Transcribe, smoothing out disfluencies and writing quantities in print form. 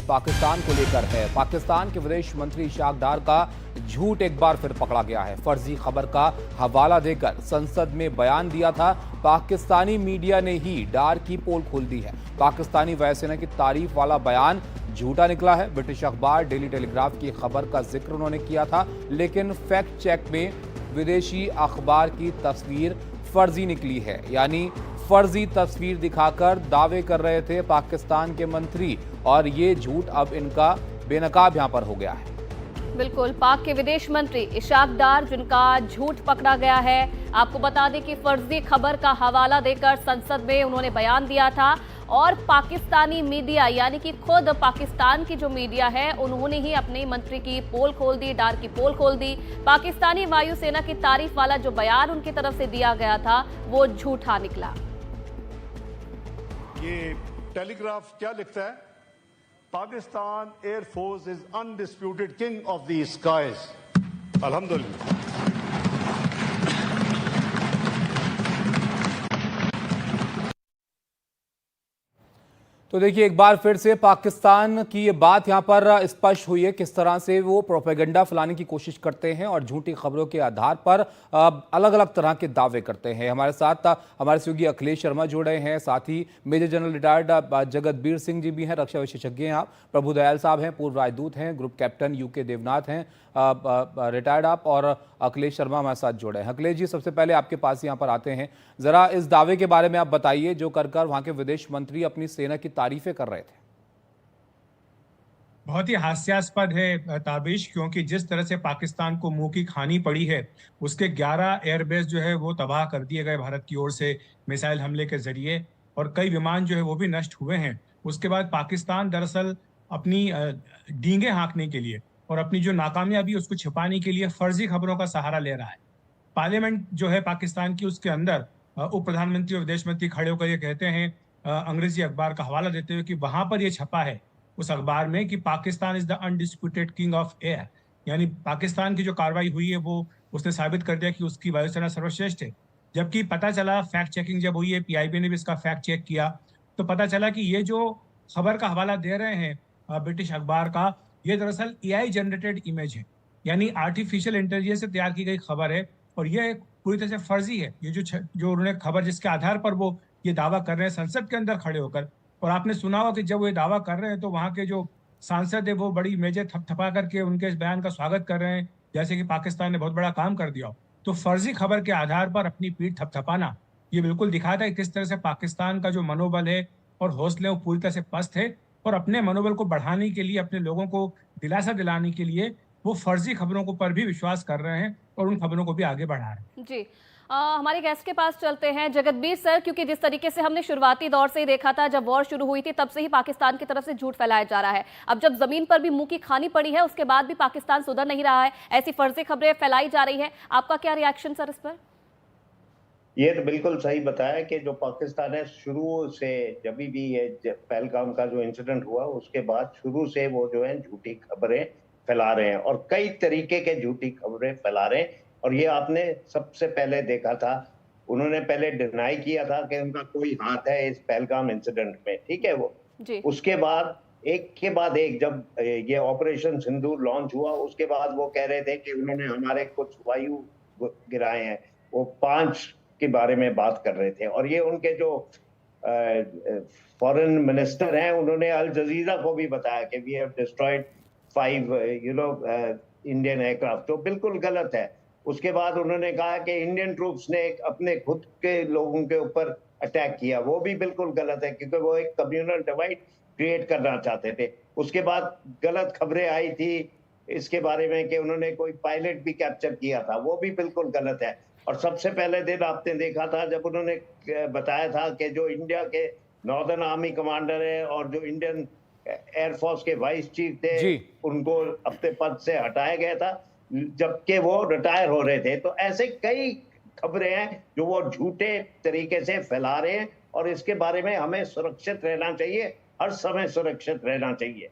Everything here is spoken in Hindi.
पाकिस्तान को लेकर है। पाकिस्तान के विदेश मंत्री इशाक डार का झूठ एक बार फिर पकड़ा गया है। फर्जी खबर का हवाला देकर संसद में बयान दिया था। पाकिस्तानी मीडिया ने ही डार की पोल खोल दी है। पाकिस्तानी वायुसेना की तारीफ वाला बयान झूठा निकला है। ब्रिटिश अखबार डेली टेलीग्राफ की खबर का जिक्र उन्होंने किया था, लेकिन फैक्ट चेक में विदेशी अखबार की तस्वीर फर्जी निकली है। यानी फर्जी तस्वीर दिखाकर दावे कर रहे थे पाकिस्तान के मंत्री, और ये झूठ अब इनका बेनकाब यहां पर हो गया है। बिल्कुल, पाक के विदेश मंत्री इशाक डार जिनका झूठ पकड़ा गया है। आपको बता दें कि फर्जी खबर का हवाला देकर संसद में उन्होंने बयान दिया था, और पाकिस्तानी मीडिया यानी कि खुद पाकिस्तान की जो मीडिया है उन्होंने ही अपने मंत्री की पोल खोल दी, डार की पोल खोल दी। पाकिस्तानी वायुसेना की तारीफ वाला जो बयान उनकी तरफ से दिया गया था वो झूठा निकला। ये टेलीग्राफ क्या लिखता है? Pakistan air force is undisputed king of the skies. अल्हम्दुलिल्लाह। तो देखिए, एक बार फिर से पाकिस्तान की ये बात यहाँ पर स्पष्ट हुई है किस तरह से वो प्रोपेगेंडा फैलाने की कोशिश करते हैं और झूठी खबरों के आधार पर अलग अलग तरह के दावे करते हैं। हमारे साथ हमारे सहयोगी अखिलेश शर्मा जुड़े हैं, साथ ही major general retired जगतबीर Singh ji भी हैं, रक्षा विशेषज्ञ हैं आप, प्रभु दयाल साहब हैं, पूर्व राजदूत हैं, ग्रुप कैप्टन यूके देवनाथ हैं, रिटायर्ड आप, और अखिलेश शर्मा हमारे साथ जुड़े हैं। अखिलेश जी, सबसे पहले आपके पास यहाँ पर आते हैं, जरा इस दावे के बारे में आप बताइए जो कर वहां के विदेश मंत्री अपनी सेना की तारीफें कर रहे थे। बहुत ही हास्यास्पद है ताबिश, क्योंकि जिस तरह से पाकिस्तान को मुंह की खानी पड़ी है, उसके 11 एयरबेस जो है वो तबाह कर दिए गए भारत की ओर से मिसाइल हमले के जरिए, और कई विमान जो है वो भी नष्ट हुए हैं। उसके बाद पाकिस्तान दरअसल अपनी डींगे हाँकने के लिए और अपनी जो नाकामयाबी उसको छिपाने के लिए फर्जी खबरों का सहारा ले रहा है। पार्लियामेंट जो है पाकिस्तान की, उसके अंदर उप प्रधानमंत्री और विदेश मंत्री खड़े होकर ये कहते हैं, अंग्रेजी अखबार का हवाला देते हुए, कि वहां पर ये छपा है उस अखबार में कि Pakistan is the undisputed king of air, यानी पाकिस्तान की जो कार्रवाई हुई है वो उसने साबित कर दिया कि उसकी वायुसेना सर्वश्रेष्ठ है। जबकि पता चला, फैक्ट चेकिंग जब हुई है, पीआईबी ने भी इसका फैक्ट चेक किया, तो पता चला कि ये जो खबर का हवाला दे रहे हैं ब्रिटिश अखबार का, ये दरअसल एआई जनरेटेड इमेज है, यानी आर्टिफिशियल इंटेलिजेंस से तैयार की गई खबर है, और ये पूरी तरह से फर्जी है। ये जो उन्होंने खबर, जिसके आधार पर वो ये दावा कर रहे हैं संसद के अंदर खड़े होकर, और आपने सुना होगा कि जब वो ये दावा कर रहे हैं तो वहां के जो सांसद है वो बड़ी मेजें थपथपा करके उनके इस बयान का स्वागत कर रहे हैं, जैसे कि पाकिस्तान ने बहुत बड़ा काम कर दिया हो। तो फर्जी खबर के आधार पर अपनी पीठ थपथपाना, ये बिल्कुल दिखाता है किस तरह से पाकिस्तान का जो मनोबल है और हौसले वो पूरी तरह से पस्त है, और अपने मनोबल को बढ़ाने के लिए, अपने लोगों को दिलासा दिलाने के लिए वो फर्जी खबरों को पर भी विश्वास कर रहे हैं और उन खबरों को भी आगे बढ़ा रहे हैं। जी, हमारे गेस्ट के पास चलते हैं, जगतबीर सर, क्योंकि जिस तरीके से हमने शुरुआती दौर से ही देखा था, जब वॉर शुरू हुई थी तब से ही पाकिस्तान की तरफ से झूठ फैलाया जा रहा है। अब जब जमीन पर भी मुंह की खानी पड़ी है, उसके बाद भी पाकिस्तान सुधर नहीं रहा है, ऐसी फर्जी खबरें फैलाई जा रही है। आपका क्या रिएक्शन सर इस पर? ये तो बिल्कुल सही बताया कि जो पाकिस्तान है, शुरू से जब भी ये पहलगाम का जो इंसिडेंट हुआ उसके बाद शुरू से वो जो है झूठी खबरें फैला रहे हैं, और कई तरीके के झूठी खबरें फैला रहे हैं। और ये आपने सबसे पहले देखा था, उन्होंने पहले डिनाई किया था कि उनका कोई हाथ है इस पहलगाम इंसिडेंट में, ठीक है वो जी। उसके बाद एक के बाद एक जब ये ऑपरेशन सिंदूर लॉन्च हुआ, उसके बाद वो कह रहे थे कि उन्होंने हमारे कुछ वायु गिराए हैं, वो 5 के बारे में बात कर रहे थे। और ये उनके जो फॉरेन मिनिस्टर हैं, उन्होंने अल जजीरा को भी बताया कि we have destroyed 5 Indian aircraft, जो बिल्कुल गलत है। उसके बाद उन्होंने कहा कि इंडियन ट्रूप्स ने अपने खुद के लोगों के ऊपर अटैक किया, वो भी बिल्कुल गलत है, क्योंकि वो एक कम्युनल डिवाइड क्रिएट करना चाहते थे। उसके बाद गलत खबरें आई थी इसके बारे में कि उन्होंने कोई पायलट भी कैप्चर किया था, वो भी बिल्कुल गलत है। और सबसे पहले दिन आपने देखा था जब उन्होंने बताया था कि जो इंडिया के नॉर्दर्न आर्मी कमांडर है और जो इंडियन एयरफोर्स के वाइस चीफ थे, उनको अपने पद से हटाया गया था जबकि वो रिटायर हो रहे थे। तो ऐसे कई खबरें हैं जो वो झूठे तरीके से फैला रहे हैं, और इसके बारे में हमें सुरक्षित रहना चाहिए, हर समय सुरक्षित रहना चाहिए।